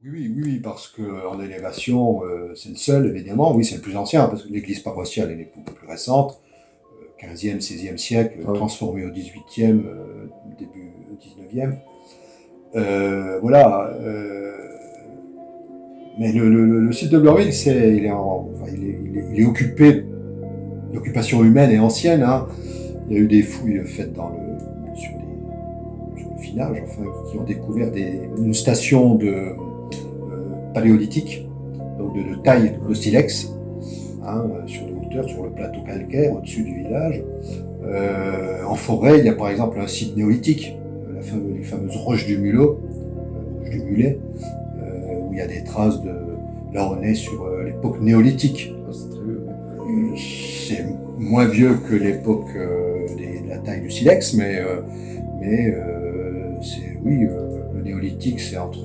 Oui, parce qu'en élévation, c'est le seul, évidemment. Oui, c'est le plus ancien, parce que l'église paroissiale, elle est beaucoup plus récente, 15e, 16e siècle, Ah ouais. transformée au 18e, début 19e. Voilà. Mais le site de Bloorville, il est occupé. L'occupation humaine est ancienne. Hein. Il y a eu des fouilles faites sur le finage, enfin, qui ont découvert une station paléolithique, donc de taille de silex, hein, sur les hauteurs, sur le plateau calcaire, au-dessus du village. En forêt, il y a par exemple un site néolithique, les fameuses roches du Mulot, roches du Mulet, où il y a des traces de. Là, on est sur l'époque néolithique. C'est très vieux. C'est moins vieux que l'époque de la taille du silex, mais c'est, oui, le néolithique, c'est entre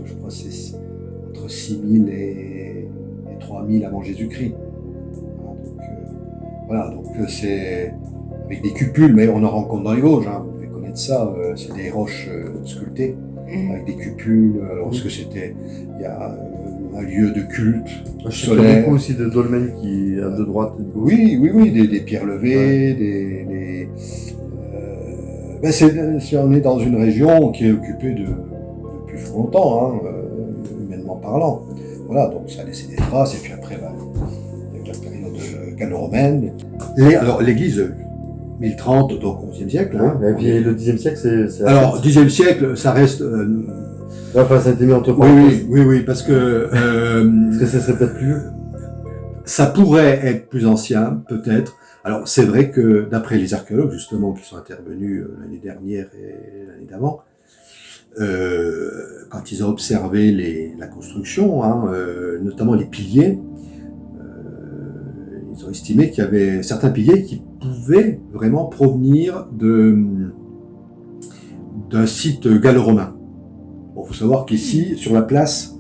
6000 et 3000 avant Jésus-Christ. Donc c'est avec des cupules, mais on en rencontre dans les Vosges, hein, vous devez connaître ça, c'est des roches sculptées avec des cupules. Alors, ce que c'était, il y a un lieu de culte Je sais qu'il y a beaucoup aussi de dolmens qui de droite et de gauche. Oui, des pierres levées, on est dans une région qui est occupée depuis fort longtemps, hein, humainement parlant. Voilà, donc ça a laissé des traces, et puis après, avec la période gallo-romaine. Alors, l'église, 1030, donc 11e siècle. Hein, et puis le 10e siècle, c'est alors, 10e siècle, ça reste. Enfin, ça a été mis entre parenthèses. Oui, parce que. Parce que ça serait peut-être plus vieux. Ça pourrait être plus ancien, peut-être. Alors, c'est vrai que, d'après les archéologues, justement, qui sont intervenus l'année dernière et l'année d'avant, quand ils ont observé la construction, hein, notamment les piliers, ils ont estimé qu'il y avait certains piliers qui pouvaient vraiment provenir d'un site gallo-romain. Bon, faut savoir qu'ici, sur la place,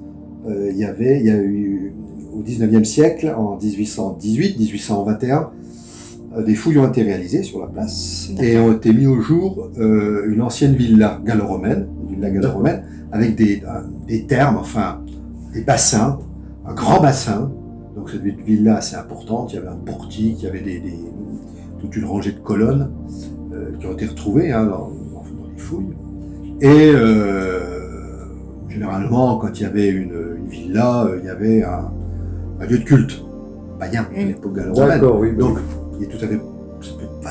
il y a eu, au 19e siècle, en 1818-1821, des fouilles ont été réalisées sur la place et ont été mis au jour une ancienne villa gallo-romaine, avec des thermes, enfin des bassins, un grand bassin. Donc cette villa assez importante, il y avait un portique, il y avait toute une rangée de colonnes qui ont été retrouvées dans les fouilles. Et généralement, quand il y avait une villa, il y avait un lieu de culte païen à l'époque gallo-romaine. Oui, donc, il est tout à fait,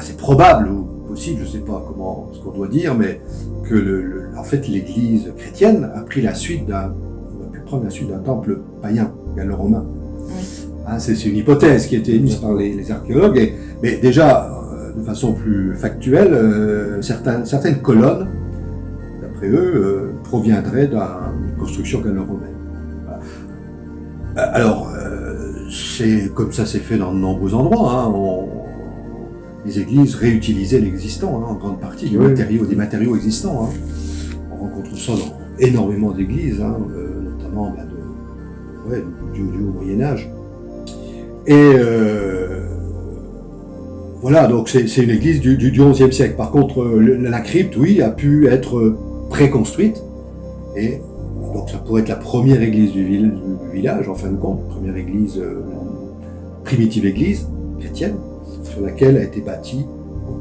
c'est probable ou possible, je ne sais pas ce qu'on doit dire, mais que en fait l'Église chrétienne a pu prendre la suite d'un temple païen gallo-romain. Hein, c'est une hypothèse qui a été émise par les archéologues, mais déjà de façon plus factuelle, certaines colonnes, d'après eux, proviendraient d'une construction gallo-romaine. Voilà. Alors, c'est comme ça s'est fait dans de nombreux endroits. Hein. Les églises réutilisaient l'existant, en grande partie, des matériaux existants. Hein. On rencontre ça dans énormément d'églises, notamment du Haut Moyen-Âge. Et voilà, donc c'est une église du XIe siècle. Par contre, la crypte, oui, a pu être préconstruite. Et donc ça pourrait être la première église du village, en fin de compte, première église, primitive église chrétienne, sur laquelle a été bâtie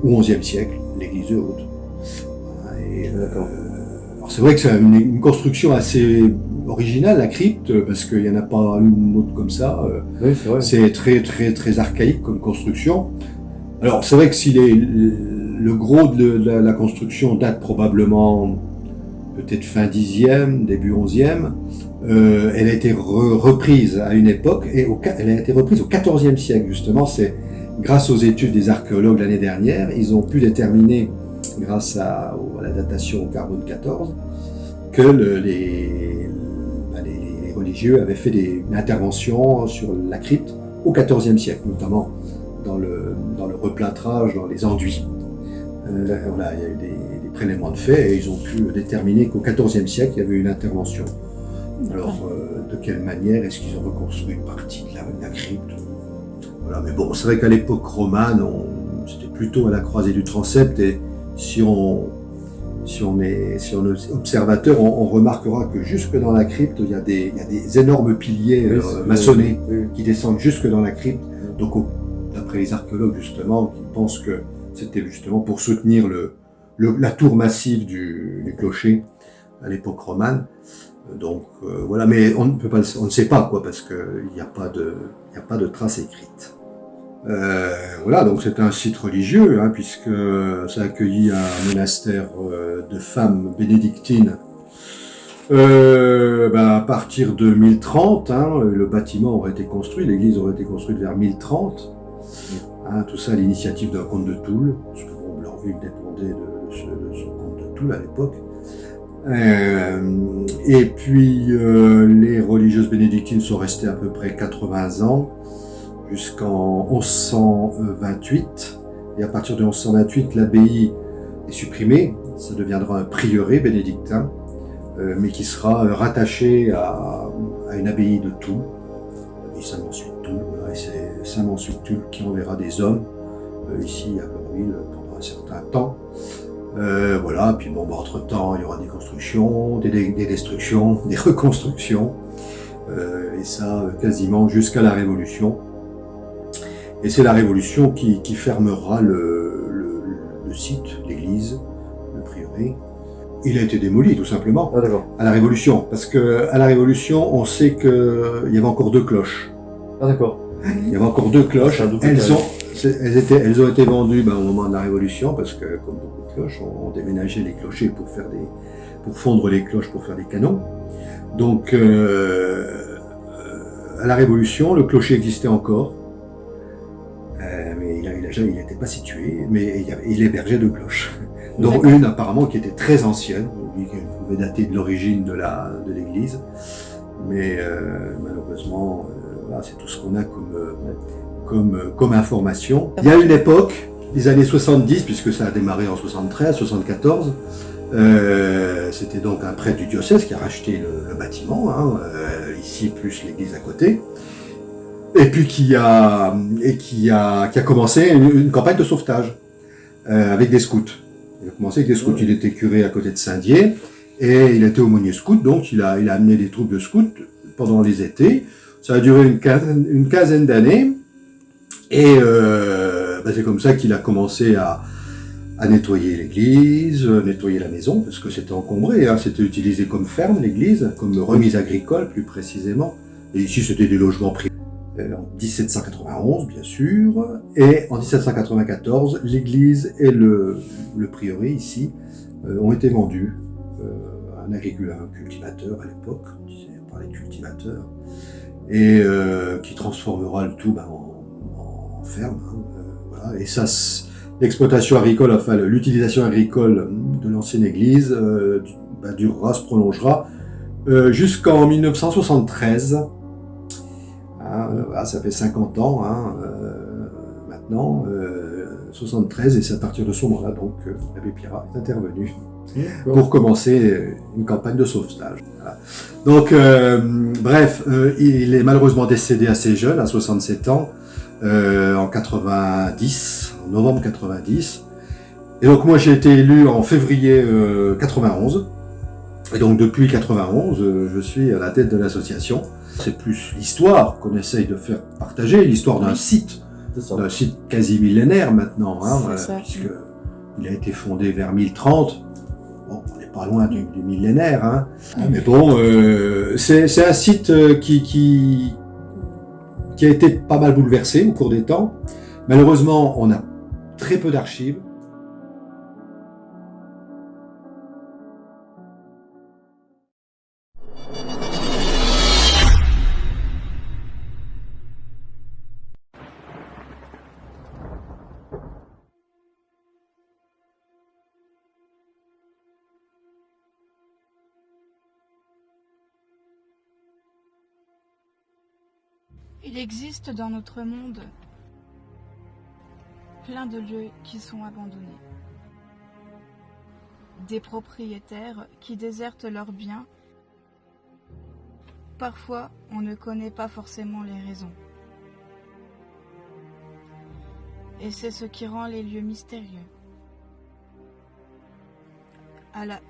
au XIe siècle l'église de Haute. Alors c'est vrai que c'est une construction assez originale, la crypte, parce qu'il n'y en a pas une autre comme ça. Oui, c'est vrai. C'est très, très, très archaïque comme construction. Alors c'est vrai que si le gros de la construction date probablement peut-être fin 10e, début 11e, elle a été reprise à une époque, et elle a été reprise au XIVe siècle, justement. C'est grâce aux études des archéologues l'année dernière, ils ont pu déterminer, grâce à la datation au carbone 14, que les religieux avaient fait une intervention sur la crypte au XIVe siècle, notamment dans le replâtrage, dans les enduits. Voilà, il y a eu des prélèvements de fait et ils ont pu déterminer qu'au XIVe siècle, il y avait une intervention. Alors, de quelle manière est-ce qu'ils ont reconstruit une partie de la crypte? Voilà, mais bon, c'est vrai qu'à l'époque romane, c'était plutôt à la croisée du transept, et si on si on est observateur, on remarquera que jusque dans la crypte, il y a des énormes piliers maçonnés qui descendent jusque dans la crypte. Donc, d'après les archéologues, justement, qui pensent que c'était justement pour soutenir la tour massive du clocher à l'époque romane. Donc, voilà, mais on ne sait pas, quoi, parce qu'il n'y a pas de traces écrites. Voilà, donc c'est un site religieux, hein, puisque ça a accueilli un monastère de femmes bénédictines. À partir de 1030, hein, le bâtiment aurait été construit, l'église aurait été construite vers 1030. Hein, tout ça à l'initiative d'un comte de Toul, parce que bon, leur ville dépendait de ce comte de Toul à l'époque. Et puis les religieuses bénédictines sont restées à peu près 80 ans, jusqu'en 1128, et à partir de 1128, l'abbaye est supprimée, ça deviendra un prieuré bénédictin, mais qui sera rattaché à une abbaye de Toul, l'abbaye Saint-Mansuy de Toul, voilà, et c'est Saint-Mansuy de Toul qui enverra des hommes ici à Lorville pendant un certain temps. Voilà, puis bon, entre-temps, il y aura des constructions, des destructions, des reconstructions, et ça quasiment jusqu'à la Révolution. Et c'est la Révolution qui fermera le site, l'église, le prieuré. Il a été démoli, tout simplement, à la Révolution. Parce qu'à la Révolution, on sait qu'il y avait encore 2 cloches. Ah d'accord. Il y avait encore 2 cloches. Elles ont été vendues au moment de la Révolution, parce que, comme beaucoup de cloches, on déménageait les clochers pour fondre les cloches pour faire des canons. Donc, à la Révolution, le clocher existait encore. Mais il n'était pas situé, mais il hébergeait 2 cloches, dont une apparemment qui était très ancienne, qui pouvait dater de l'origine de l'église, mais malheureusement, voilà, c'est tout ce qu'on a comme information. Il y a une époque, les années 70, puisque ça a démarré en 73, 74, c'était donc un prêtre du diocèse qui a racheté le bâtiment, hein, ici plus l'église à côté. Et puis qui a commencé une campagne de sauvetage avec des scouts. Il a commencé avec des scouts. Il était curé à côté de Saint-Dié et il était aumônier scout, donc il a amené des troupes de scouts pendant les étés. Ça a duré une quinzaine d'années et c'est comme ça qu'il a commencé à nettoyer l'église, nettoyer la maison, parce que c'était encombré, hein, c'était utilisé comme ferme l'église, comme remise agricole plus précisément. Et ici c'était des logements privés. En 1791, bien sûr, et en 1794, l'église et le prieuré, ici, ont été vendus à un cultivateur à l'époque, on parlait de cultivateur, et qui transformera le tout en ferme. Hein, voilà. Et ça, l'exploitation agricole, enfin l'utilisation agricole de l'ancienne église durera, se prolongera jusqu'en 1973. Ça fait 50 ans maintenant, 73, et c'est à partir de ce moment-là donc l'abbé Pirard est intervenu pour commencer une campagne de sauvetage. Voilà. Donc, bref, il est malheureusement décédé assez jeune, à 67 ans, en 90, en novembre 90. Et donc moi j'ai été élu en février 91, et donc depuis 91, je suis à la tête de l'association. C'est plus l'histoire qu'on essaye de faire partager, l'histoire d'un site quasi millénaire maintenant, hein, puisqu'il a été fondé vers 1030. Bon, on n'est pas loin du millénaire, hein. Mais bon, c'est un site qui a été pas mal bouleversé au cours des temps. Malheureusement, on a très peu d'archives. Il existe dans notre monde plein de lieux qui sont abandonnés. Des propriétaires qui désertent leurs biens. Parfois, on ne connaît pas forcément les raisons. Et c'est ce qui rend les lieux mystérieux.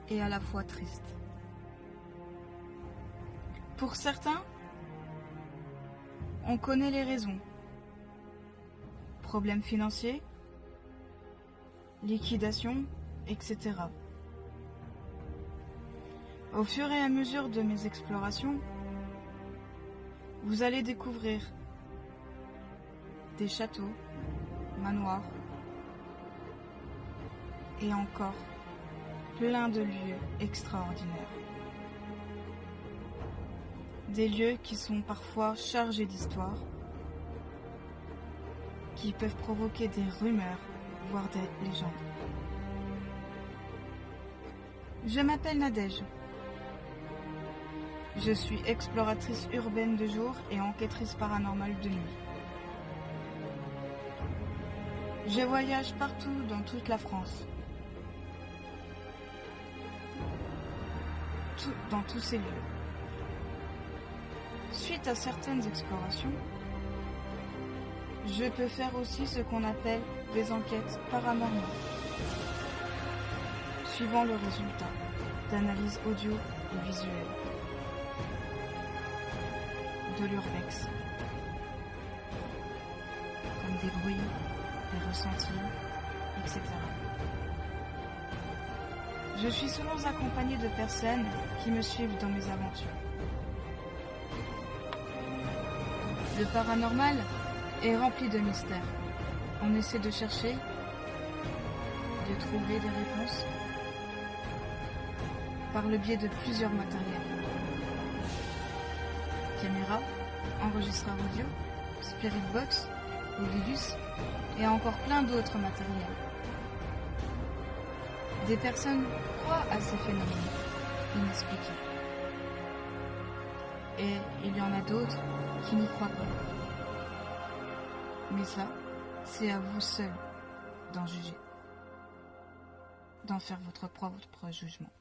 et à la fois triste. Pour certains, on connaît les raisons. Problèmes financiers, liquidation, etc. Au fur et à mesure de mes explorations, vous allez découvrir des châteaux, manoirs et encore plein de lieux extraordinaires. Des lieux qui sont parfois chargés d'histoire, qui peuvent provoquer des rumeurs, voire des légendes. Je m'appelle Nadège. Je suis exploratrice urbaine de jour et enquêtrice paranormale de nuit. Je voyage partout dans toute la France. Dans tous ces lieux. Suite à certaines explorations, je peux faire aussi ce qu'on appelle des enquêtes paranormales, suivant le résultat d'analyses audio et visuelles, de l'urbex, comme des bruits, des ressentis, etc. Je suis souvent accompagnée de personnes qui me suivent dans mes aventures. Le paranormal est rempli de mystères. On essaie de chercher, de trouver des réponses par le biais de plusieurs matériels. Caméra, enregistreur audio, spirit box, Ovilus et encore plein d'autres matériels. Des personnes croient à ces phénomènes inexpliqués. Et il y en a d'autres qui n'y croient pas. Mais ça, c'est à vous seul d'en juger, d'en faire votre propre jugement.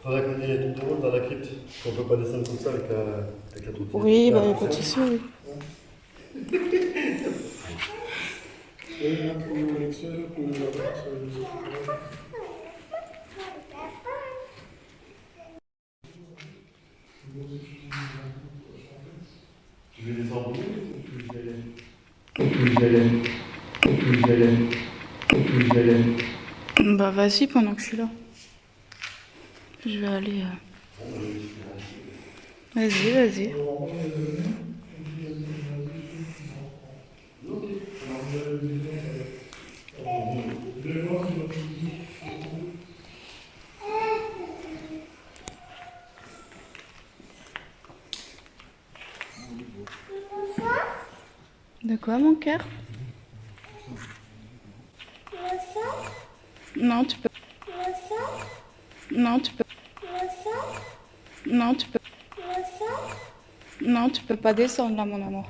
Faudrait qu'on ait les trucs de rôle dans la crypte. On peut pas descendre comme ça avec la trottinette. Oui, bah, pas de souci, oui. Tu veux descendre ou tu veux y aller? Bah, vas-y pendant que je suis là. Je vais aller. Vas-y, vas-y. De quoi, mon cœur? Non, tu peux. Non, tu peux. Non, tu peux. Non, tu peux pas descendre là, mon amour.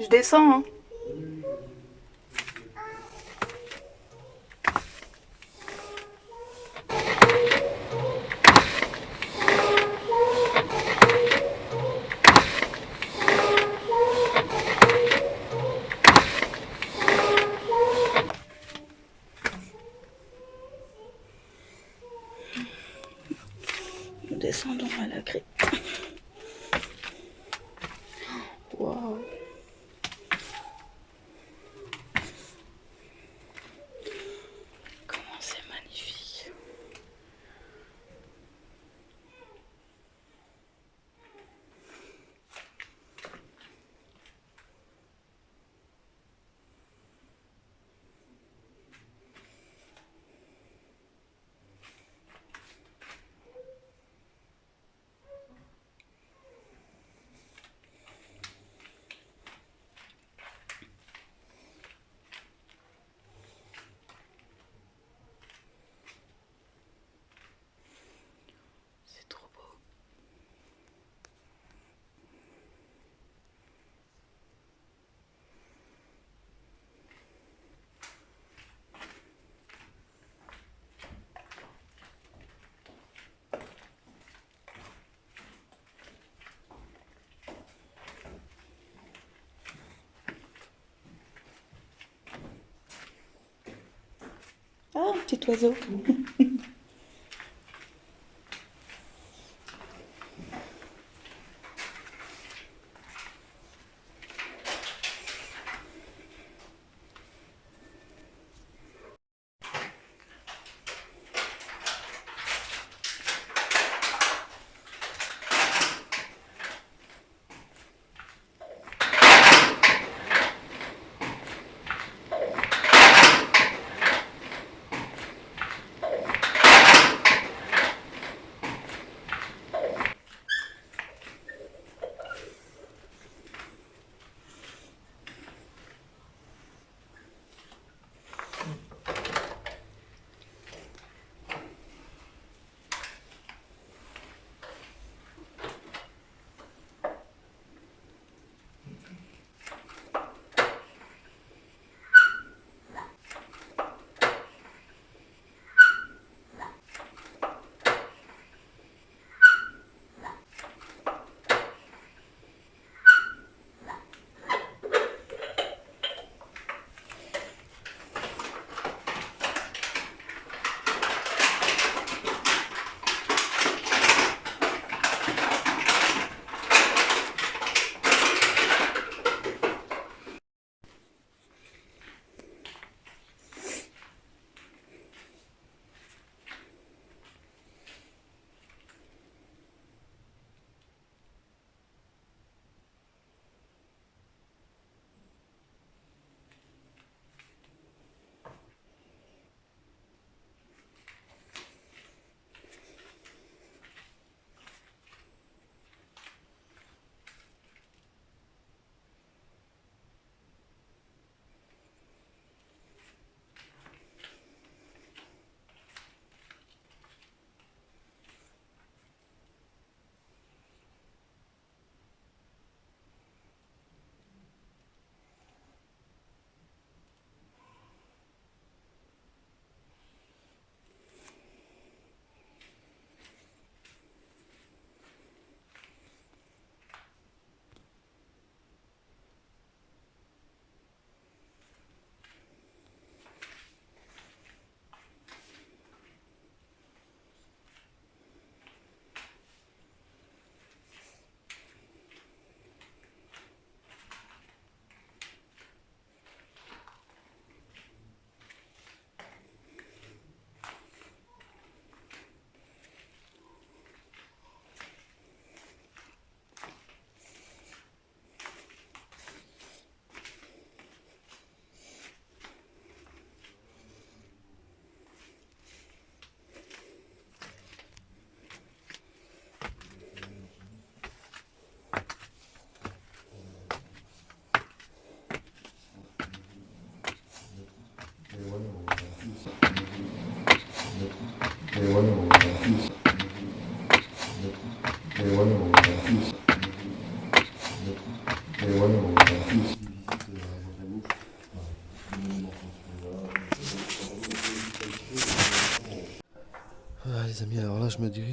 Je descends, hein. Nous descendons à la crypte. Waouh. Comment c'est magnifique. C'est trop beau. Ah, un petit oiseau.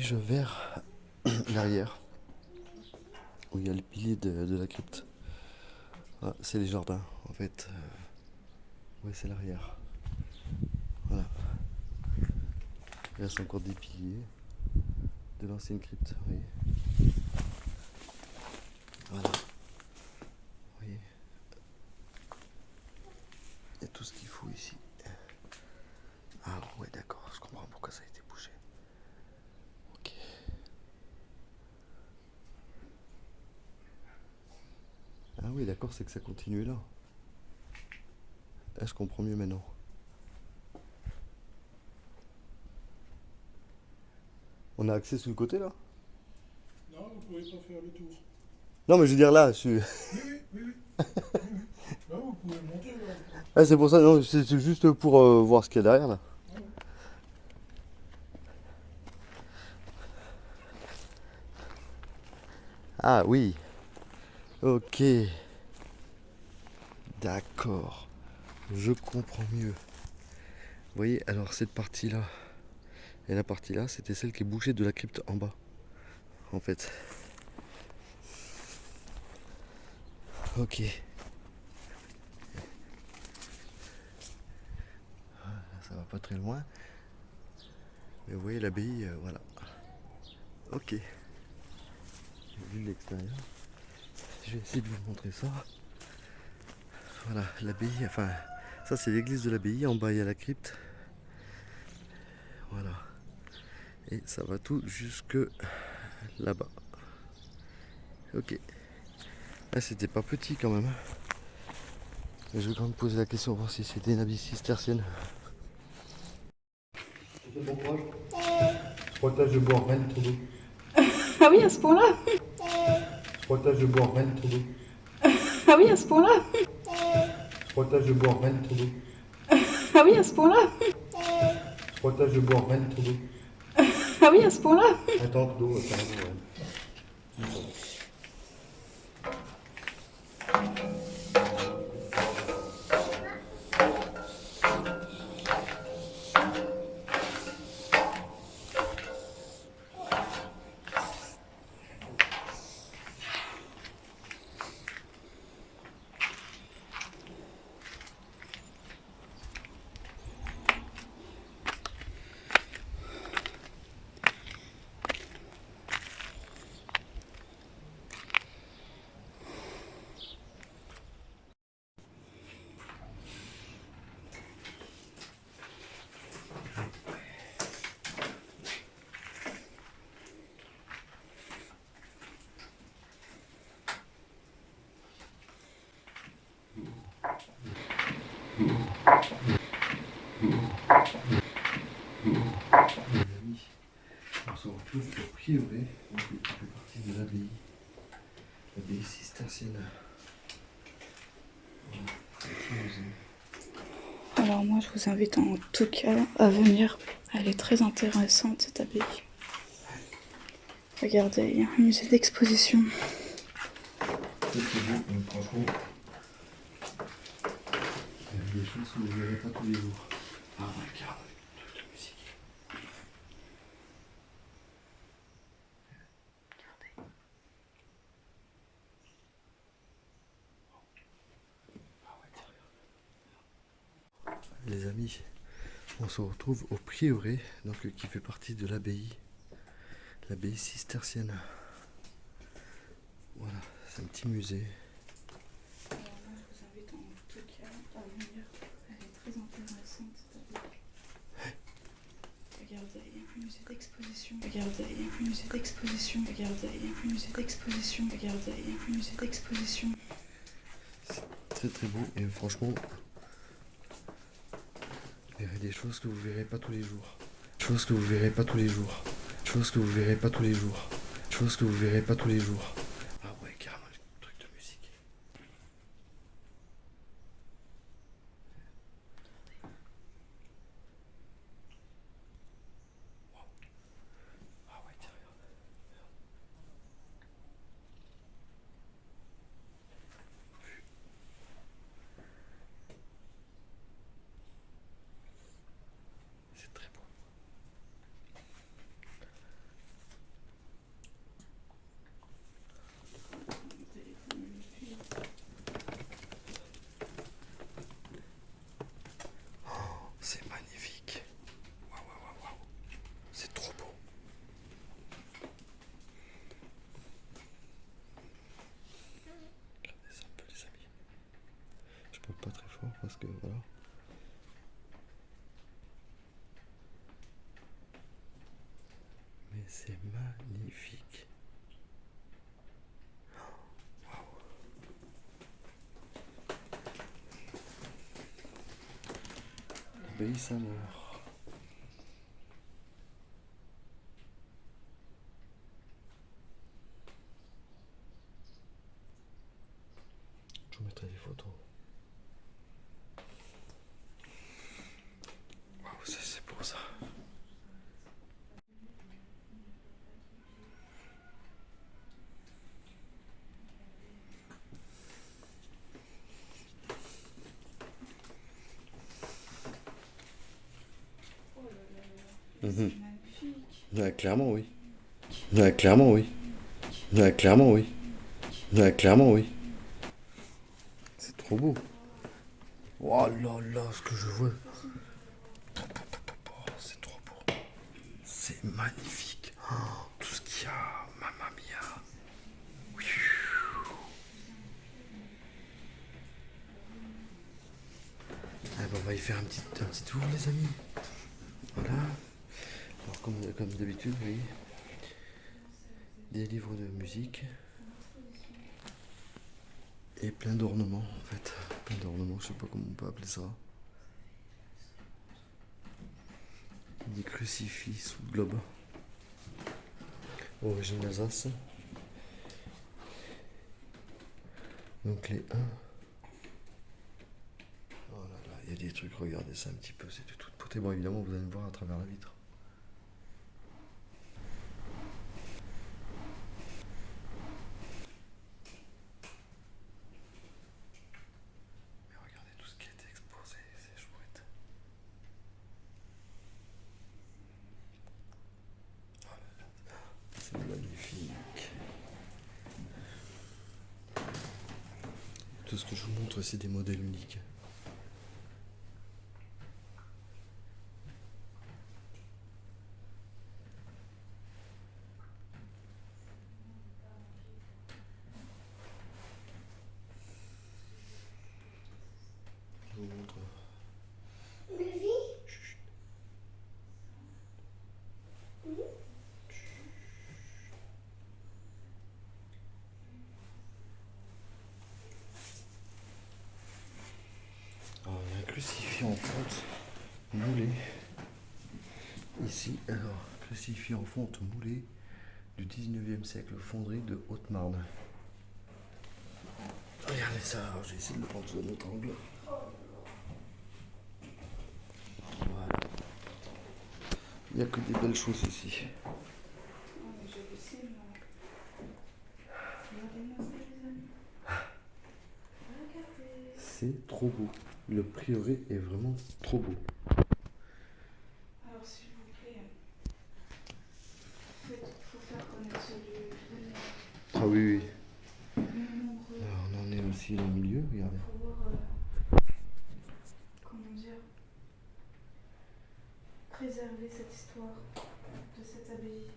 dirige vers l'arrière, où il y a le pilier de la crypte. Ah, c'est les jardins, en fait. Ouais, c'est l'arrière. Voilà. Il reste encore des piliers de l'ancienne crypte, oui. Voilà. Vous voyez. Il y a tout ce qu'il faut ici. Ah ouais, d'accord, je comprends pourquoi ça a été bougé. Ok. Ah oui, d'accord, c'est que ça continue là. Ah, je comprends mieux maintenant. On a accès sur le côté là? Non, vous pouvez pas faire le tour. Non, mais je veux dire là, Oui, oui, oui, oui. Là, vous pouvez monter là. ah, c'est pour ça, non, c'est juste pour voir ce qu'il y a derrière là. Ah oui. Ok. D'accord. Je comprends mieux. Vous voyez, alors cette partie-là et la partie là, c'était celle qui est bouchée de la crypte en bas. En fait. Ok. Ça va pas très loin. Mais vous voyez l'abbaye, voilà. Ok. J'ai vu de l'extérieur. Je vais essayer de vous montrer ça. Voilà, l'abbaye, enfin, ça c'est l'église de l'abbaye, en bas il y a la crypte. Voilà. Et ça va tout jusque là-bas. Ok. Là c'était pas petit quand même. Mais je vais quand même poser la question, voir si c'était une abbaye cistercienne. C'est bon courage. Pointage de bois, 20 litres d'eau. Ah oui, à ce point-là. Pointage de bois, 20 litres d'eau. Ah oui, à ce point-là. Pointage de bois, 20 litres d'eau. Ah oui, à ce point-là. Pointage de bois, 20 litres d'eau. Ah oui, à ce point-là. Un tank d'eau, carrément, ouais. Les amis, on se retrouve au prieuré, donc qui fait partie de l'abbaye cistercienne. Voilà, c'est un petit musée. Alors moi, je vous invite en tout cas à venir. Elle est très intéressante, cette abbaye. Regardez, il y a un musée d'exposition. C'est très beau, donc franchement, il y a des choses que vous ne verrez pas tous les jours. Ah ouais, carrément, truc de musique. Les amis, on se retrouve au prieuré, donc qui fait partie de l'abbaye cistercienne. Voilà, c'est un petit musée. Alors moi, je vous invite en tout cas à venir. Elle est très intéressante, cette abbaye. Regardez, il y a un musée d'exposition. Regardez, il y a un musée d'exposition. Regardez, il y a un musée d'exposition. Regardez, il y a un musée d'exposition. Très très beau et franchement, vous verrez des choses que vous verrez pas tous les jours. Choses que vous verrez pas tous les jours. Choses que vous verrez pas tous les jours. Choses que vous verrez pas tous les jours. Ah ouais, carrément, truc de musique. Ah ouais, tiens, regarde. C'est très beau. c'est magnifique. Obéis à mort. Je vous mettrai des photos. Waouh, c'est beau ça. Mhm. Magnifique. Ouais, clairement oui. Ouais, clairement oui. Ouais, clairement oui. Ouais, clairement oui. C'est trop beau. Oh là là, ce que je vois. Oh, c'est trop beau. C'est magnifique. Oh, tout ce qu'il y a, mamma mia. Ah bah, on va y faire un petit tour, les amis. Voilà. Alors, comme d'habitude, vous voyez, des livres de musique et plein d'ornements, en fait. Plein d'ornements, je sais pas comment on peut appeler ça. Des crucifix sous globe. Origine d'Alsace. Donc les 1. Oh là là, il y a des trucs, regardez ça un petit peu, c'est de toute beauté. Bon, évidemment, vous allez me voir à travers la vitre. Mais regardez tout ce qui a été exposé, c'est chouette. Oh là là, c'est magnifique. Tout ce que je vous montre, c'est des modèles uniques. Je vous montre. Chut. Alors, il y a un crucifix en fonte moulé. Ici, alors, crucifix en fonte moulé du 19e siècle, fonderie de Haute-Marne. Regardez ça, alors, je vais essayer de le prendre sous un autre angle. Voilà. Il n'y a que des belles choses ici. Oh, mais j'hallucine. Regardez-moi ça, les amis. Regardez. C'est trop beau. Le prieuré est vraiment trop beau. Alors, s'il vous plaît, faut faire connaître ce lieu. Ah oui, oui. Venez nombreux. Alors, on en est aussi au milieu, regardez. Faut voir, comment dire, préserver cette histoire de cette abbaye.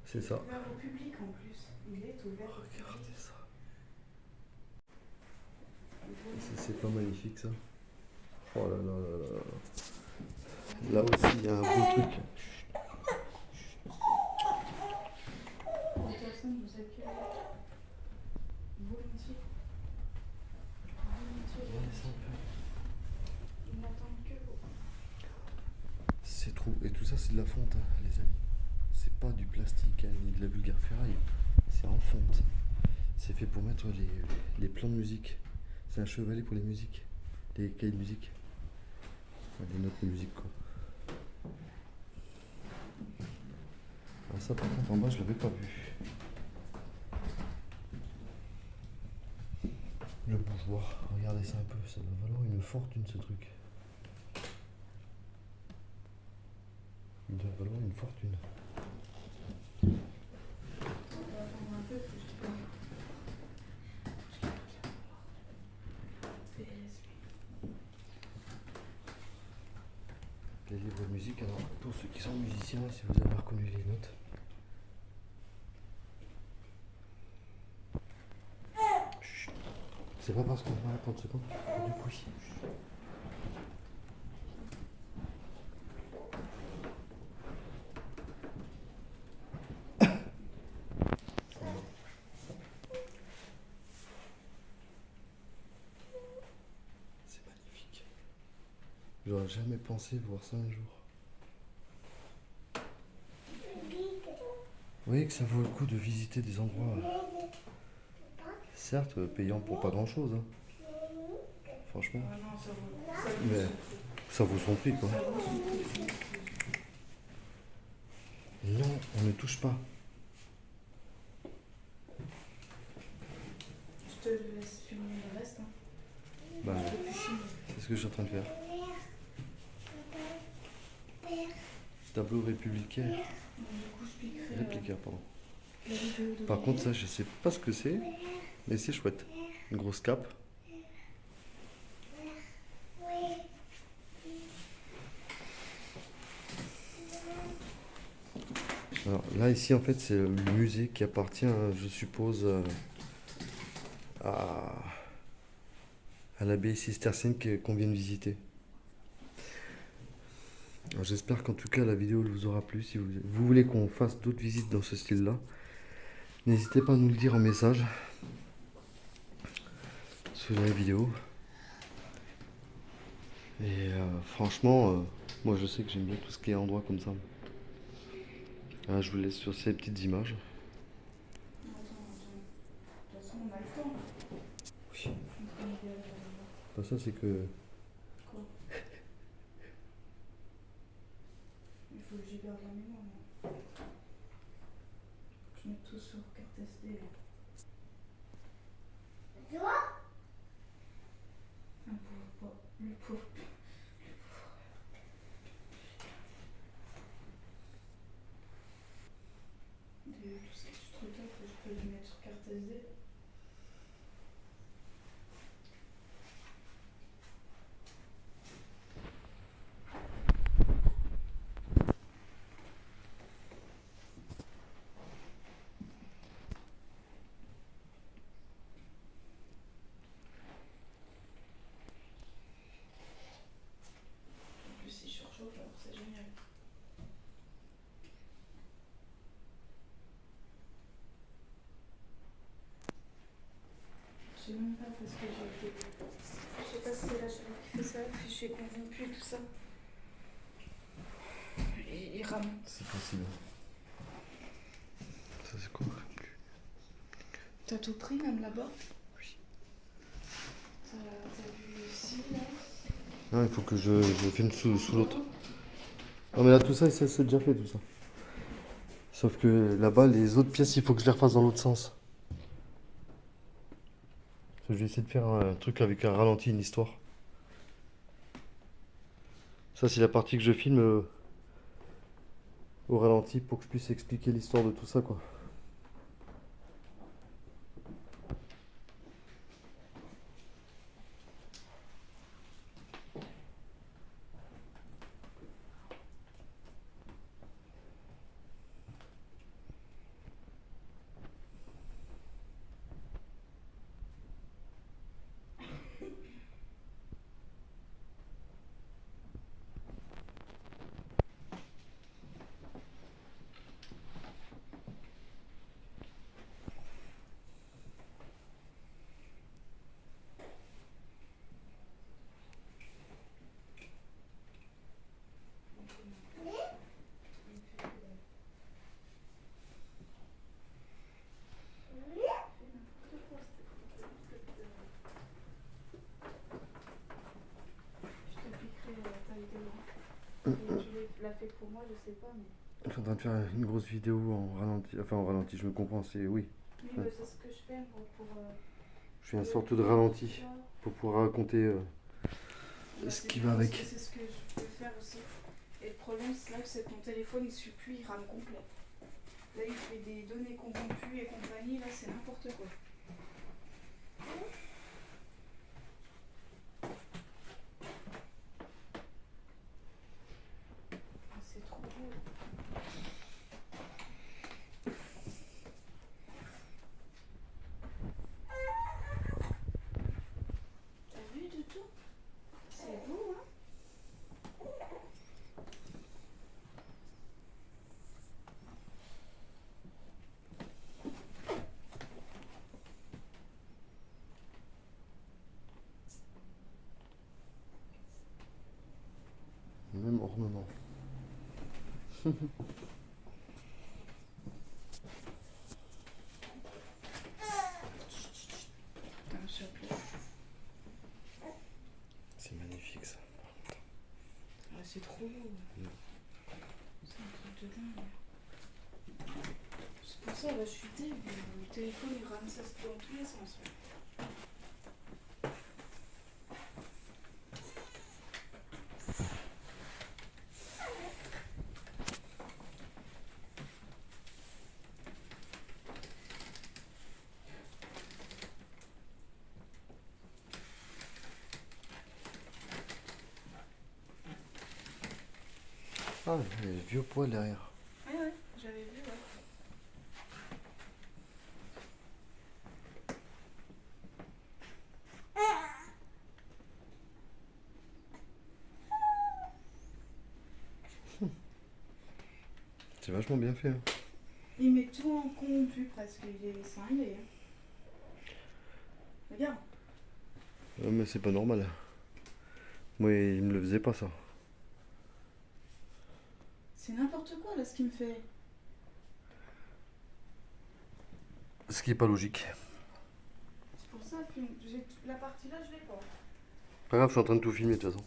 C'est ça. Ouvert au public en plus. Il est ouvert au public. Regardez ça. C'est pas magnifique ça. Oh là là là là. Là aussi, il y a un beau truc. Les personnes vous accueillent volontiers. Regardez ça un peu. Ils n'attendent que vous. C'est trop. Et tout ça, c'est de la fonte, hein, les amis. C'est pas du plastique, hein, ni de la vulgaire ferraille. C'est en fonte. C'est fait pour mettre les plans de musique. C'est un chevalet pour les musiques. Les cahiers de musique. Enfin, les notes de musique, quoi. Alors ça, par contre, en bas, je l'avais pas vu. Le bougeoir. Regardez ça un peu. Ça va valoir une fortune, ce truc. Il doit valoir une fortune. On va attendre un peu, faut que je te parle. Les livres de musique, alors pour ceux qui sont musiciens, si vous avez reconnu les notes. Chut. C'est pas parce qu'on va 30 secondes qu'il faut faire du bruit. j'aurais jamais pensé voir ça un jour. Vous voyez que ça vaut le coup de visiter des endroits, certes payants pour pas grand chose, hein. Franchement. Ah non, ça Mais ça vaut son prix quoi. vaut son prix. Non, on ne touche pas. Je te laisse filmer le reste. Hein. Bah, Je peux plus filmer. c'est ce que je suis en train de faire. Tableau républicain. Donc, du coup, je piquerai Réplicaire, pardon. la vidéo de Par contre, ça, je sais pas ce que c'est, mais c'est chouette. Une grosse cape. Alors là, ici, en fait, c'est le musée qui appartient, je suppose, à l'abbaye cistercienne qu'on vient de visiter. Alors, j'espère qu'en tout cas, la vidéo vous aura plu. Si vous voulez qu'on fasse d'autres visites dans ce style-là, n'hésitez pas à nous le dire en message sous la vidéo. Et franchement, moi je sais que j'aime bien tout ce qui est endroit comme ça. Ah, je vous laisse sur ces petites images. Attends. De toute façon, on a le temps. Oui. Pas ça, c'est que. Quoi? Il faut que j'y garde la mémoire. Moi. Je mets tout sur carte SD. Un pauvre pas. Le pauvre. Tout ce que tu te regardes, je peux le mettre sur carte SD. En plus, il surchauffe, alors c'est génial. Je sais même pas parce que j'ai été. Je sais pas si c'est la chaleur qui fait ça, puis je suis convaincue et tout ça. Et il rame. C'est possible. Ça, c'est quoi? T'as tout pris, même là-bas? Oui. T'as vu ici, là? Non, il faut que je filme sous l'autre. Non, mais là, tout ça, c'est déjà fait, tout ça. Sauf que là-bas, les autres pièces, il faut que je les refasse dans l'autre sens. Je vais essayer de faire un truc avec un ralenti, une histoire. Ça, c'est la partie que je filme au ralenti pour que je puisse expliquer l'histoire de tout ça, quoi. Je te piquerai ta vidéo. Tu l'as fait pour moi, je sais pas, mais. Je suis en train de faire une grosse vidéo en ralenti. Enfin, en ralenti, je me comprends, c'est oui. Oui, Ouais. c'est ce que je fais pour Je fais une sorte de ralenti pour pouvoir raconter ce qui va avec. C'est ce que je peux faire aussi. Et le problème, c'est là que c'est que mon téléphone, il suit plus, il rame complet. Là, il fait des données corrompues et compagnie, là, c'est n'importe quoi. Ah, c'est trop beau. T'as vu du tout? C'est beau, hein? Putain, s'il te plaît. C'est magnifique ça. Ah, c'est trop beau. C'est un truc de dingue. C'est pour ça, là, je suis deg. Le téléphone, il rame ça dans tous les sens. Là. Ah, il y a le vieux poêle derrière. Ouais, j'avais vu, ouais. C'est vachement bien fait. Hein. Il met tout en corrompu presque, il est cinglé. Regarde. Mais c'est pas normal. Moi, il me le faisait pas ça. C'est n'importe quoi là ce qu'il me fait. Ce qui est pas logique. C'est pour ça que la partie là je l'ai pas. Pas grave, je suis en train de tout filmer de toute façon.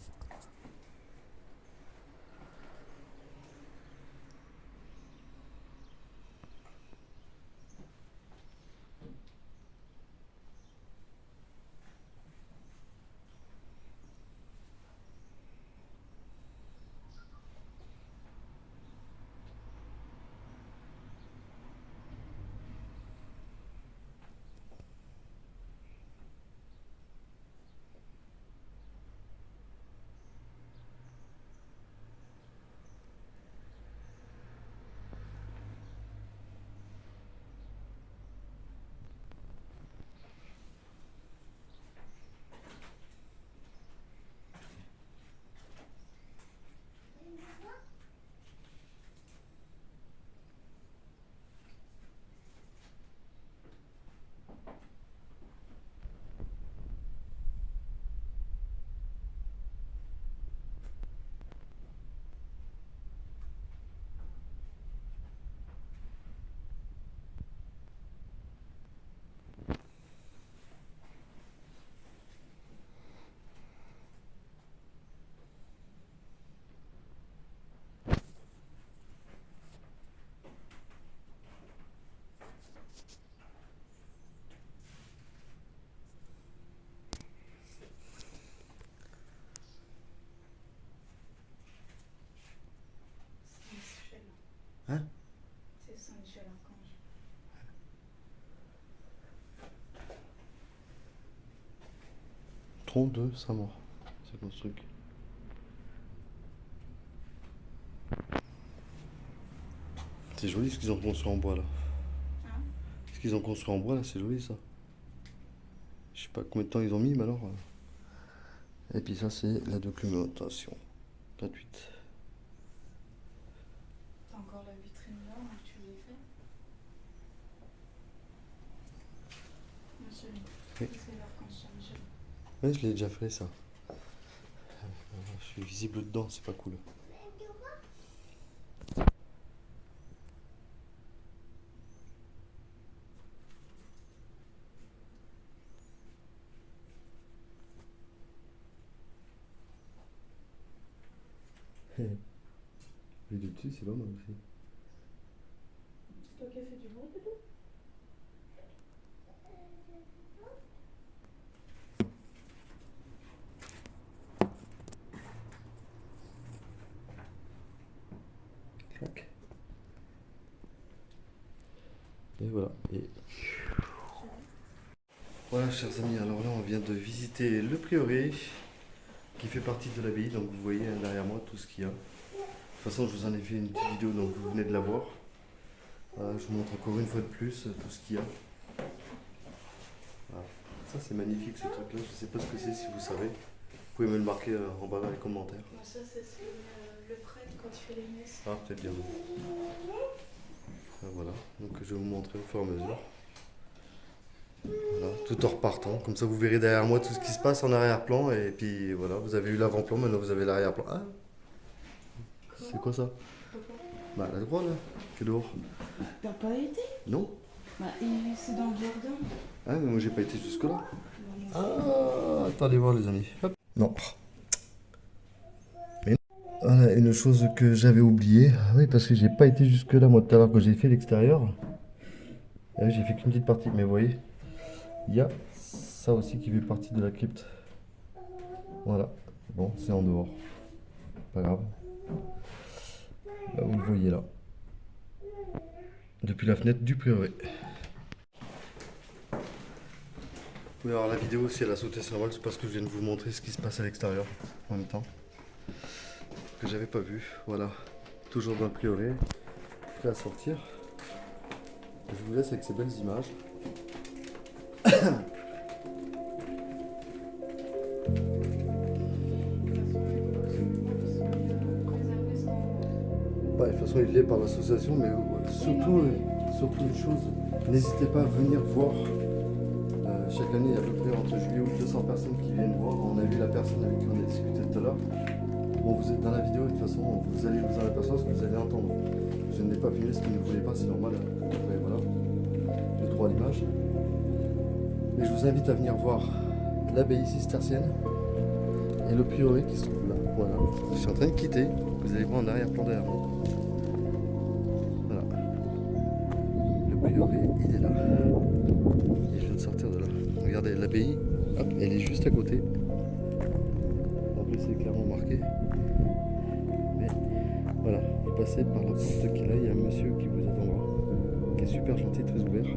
Hein? C'est Saint-Michel-Archange. 32, ça mort. C'est quoi ce truc? C'est joli ce qu'ils ont construit en bois là. Hein? Ce qu'ils ont construit en bois là, c'est joli ça. Je sais pas combien de temps ils ont mis, mais alors. Et puis ça, c'est la documentation. Gratuite. T'as encore la vitrine là où tu l'as fait? Monsieur, Oui. c'est l'archange Saint-Michel. Ouais, je l'ai déjà fait ça. Je suis visible dedans, c'est pas cool. Le dessus, c'est pas mal aussi. C'est toi qui as fait du bruit, Doudou? Clac. Et voilà. Et... Voilà, chers amis, alors là, on vient de visiter le prieuré qui fait partie de l'abbaye. Donc, vous voyez hein, derrière moi tout ce qu'il y a. De toute façon, je vous en ai fait une petite vidéo, donc vous venez de la voir. Voilà, je vous montre encore une fois de plus tout ce qu'il y a. Voilà. Ça, c'est magnifique ce truc-là. Je ne sais pas ce que c'est, si vous savez. Vous pouvez me le marquer en bas dans les commentaires. Non, ça, c'est le prêtre quand il fait les messes. Ah, peut-être bien. Voilà, donc je vais vous montrer au fur et à mesure. Voilà, tout en repartant. Comme ça, vous verrez derrière moi tout ce qui se passe en arrière-plan. Et puis voilà, vous avez eu l'avant-plan, maintenant vous avez l'arrière-plan. Ah, c'est quoi ça? Bah, elle a le droit là, que dehors. T'as pas été? Non. Bah, c'est dans le jardin. Ah, mais moi j'ai pas été jusque-là. Ah, attendez voir les amis. Hop. Non. Mais non. Voilà, une chose que j'avais oubliée. Ah oui, parce que j'ai pas été jusque-là moi tout à l'heure quand j'ai fait l'extérieur. Ah oui, j'ai fait qu'une petite partie, mais vous voyez, il y a ça aussi qui fait partie de la crypte. Voilà. Bon, c'est en dehors. Pas grave. Là, vous le voyez là. Depuis la fenêtre du prieuré. Oui, alors la vidéo, si elle a sauté sur vol, c'est parce que je viens de vous montrer ce qui se passe à l'extérieur en même temps. Que j'avais pas vu. Voilà. Toujours dans le prieuré. Prêt à sortir. Je vous laisse avec ces belles images. Bah, de toute façon, il est par l'association, mais surtout une chose, n'hésitez pas à venir voir. Chaque année, il y a à peu près entre juillet et août 200 personnes qui viennent voir. On a vu la personne avec qui on a discuté tout à l'heure. Bon, vous êtes dans la vidéo, de toute façon, vous allez vous en apercevoir ce que vous allez entendre. Je n'ai pas filmé ce qu'il ne voulait pas, c'est normal. Après, voilà, le droit à l'image. Et je vous invite à venir voir l'abbaye cistercienne et le prieuré qui se trouve là. Voilà. Je suis en train de quitter. Vous allez voir en arrière-plan derrière moi. Voilà. Le prieuré, il est là. Et je viens de sortir de là. Regardez, l'abbaye, hop, elle est juste à côté. En plus, c'est clairement marqué. Mais voilà, vous passez par la porte qui est là, il y a un monsieur qui vous attendra, qui est super gentil, très ouvert,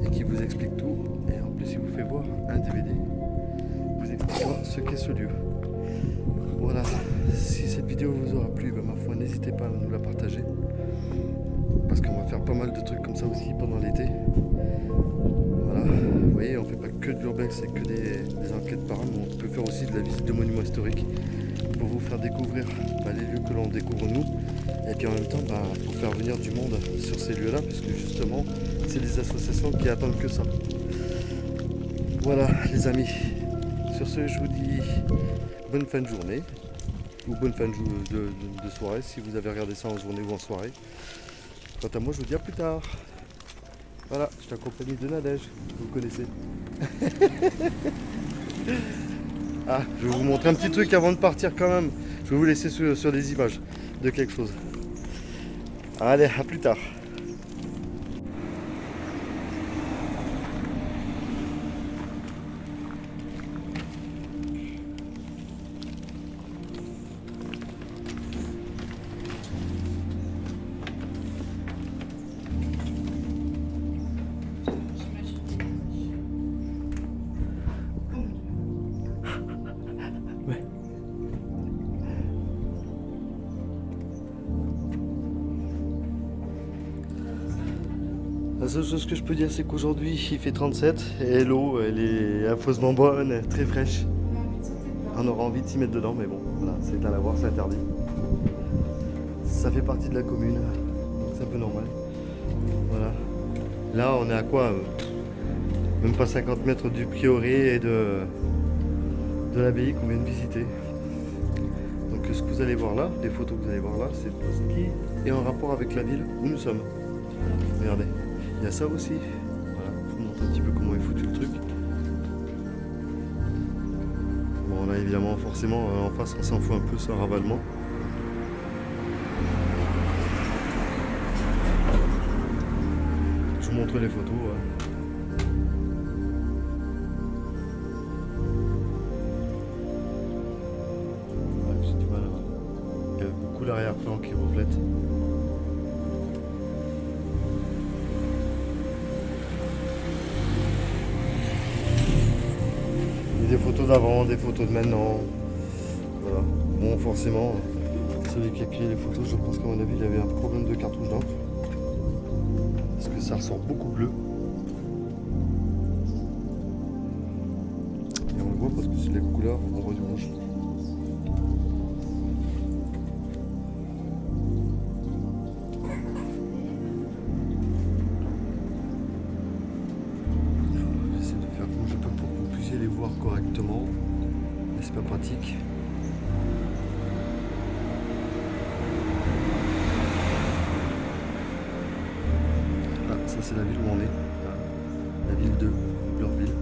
et qui vous explique tout. Et en plus, il vous fait voir un DVD, vous expliquera ce qu'est ce lieu. Voilà, si cette vidéo vous aura plu, bah, ma foi, n'hésitez pas à nous la partager. Parce qu'on va faire pas mal de trucs comme ça aussi pendant l'été. Voilà, vous voyez, on fait pas que de l'urbex et que des enquêtes parades, mais on peut faire aussi de la visite de monuments historiques pour vous faire découvrir les lieux que l'on découvre nous, et puis en même temps pour faire venir du monde sur ces lieux-là, puisque justement, c'est des associations qui attendent que ça. Voilà, les amis. Sur ce, je vous dis bonne fin de journée, ou bonne fin de soirée, si vous avez regardé ça en journée ou en soirée. Quant à moi, je vous dis à plus tard. Voilà, je suis accompagné de Nadège, vous connaissez. Ah, je vais vous montrer un petit truc avant de partir quand même. Je vais vous laisser sur des images de quelque chose. Allez, à plus tard. La seule chose que je peux dire, c'est qu'aujourd'hui il fait 37 et l'eau elle est affreusement bonne, très fraîche. On aura envie de s'y mettre dedans, mais bon, voilà, c'est à la voir, c'est interdit. Ça fait partie de la commune, donc c'est un peu normal. Voilà. Là, on est à quoi même pas 50 mètres du prieuré et de l'abbaye qu'on vient de visiter. Donc ce que vous allez voir là, les photos que vous allez voir là, c'est tout ce qui est en rapport avec la ville où nous sommes. Regardez. Il y a ça aussi. Voilà, je vous montre un petit peu comment est foutu le truc. Bon là évidemment forcément en face on s'en fout un peu, c'est un ravalement. Je vous montre les photos. Ouais. Ouais, j'ai du mal à... Il y a beaucoup l'arrière-plan qui reflète. Des photos d'avant, des photos de maintenant. Voilà. Bon, forcément, celui qui a pris les photos, je pense qu'à mon avis, il avait un problème de cartouche d'encre. Parce que ça ressort beaucoup bleu. Et on le voit parce que c'est les couleurs, on voit du rouge. J'essaie de faire comme je peux pour que vous puissiez les voir correctement, mais c'est pas pratique. Ça c'est la ville où on est. La ville de Pleurville.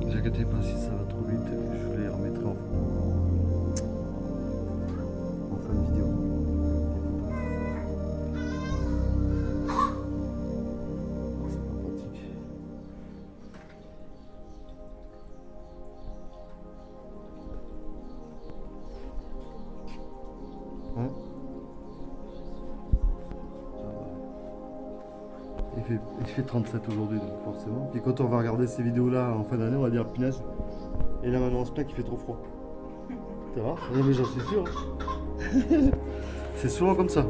Ne inquiétez pas si ça va trop vite, je les remettrai en fin de vidéo. C'est pas pratique. Hein? Ça va. Il fait 37 aujourd'hui, donc forcément. Puis quand on va regarder ces vidéos-là en fin d'année, on va dire punaise. Et là maintenant on se plaint qu'il fait trop froid. Ça va? Non mais j'en suis sûr. C'est souvent comme ça.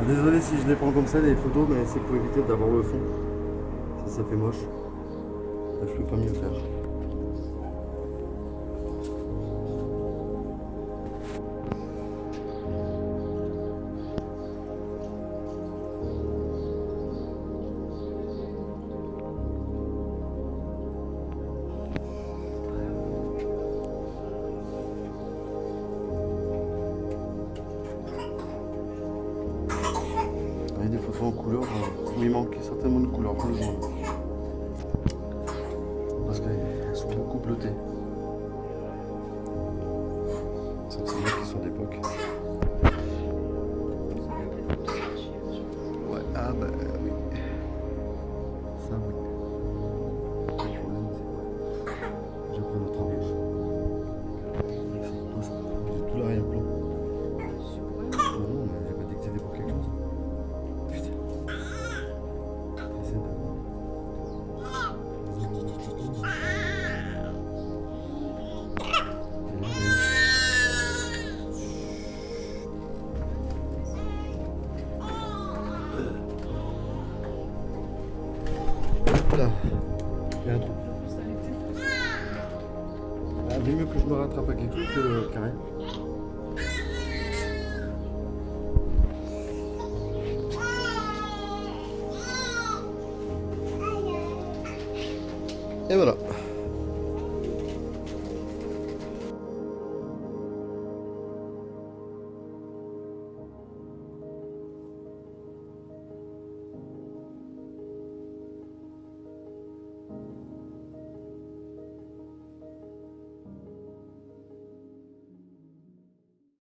Ah, désolé si je les prends comme ça les photos, mais c'est pour éviter d'avoir le fond. Ça fait moche. Là, je peux pas mieux faire. Il y a des photos en couleur où il manque certainement de couleur bleu jaune. Parce qu'elles sont beaucoup bleutées. C'est celles-là qui sont d'époque. Ouais, ah bah oui. Ça oui. Le problème c'est que j'ai pris notre travail. C'est tout l'arrière-plan. Non, mais j'ai pas dit que c'était pour quelque chose. Putain. J'essaie de... Voilà. Il y a un trou. Ah, vaut mieux que je me rattrape à quelque chose que carré. Et voilà.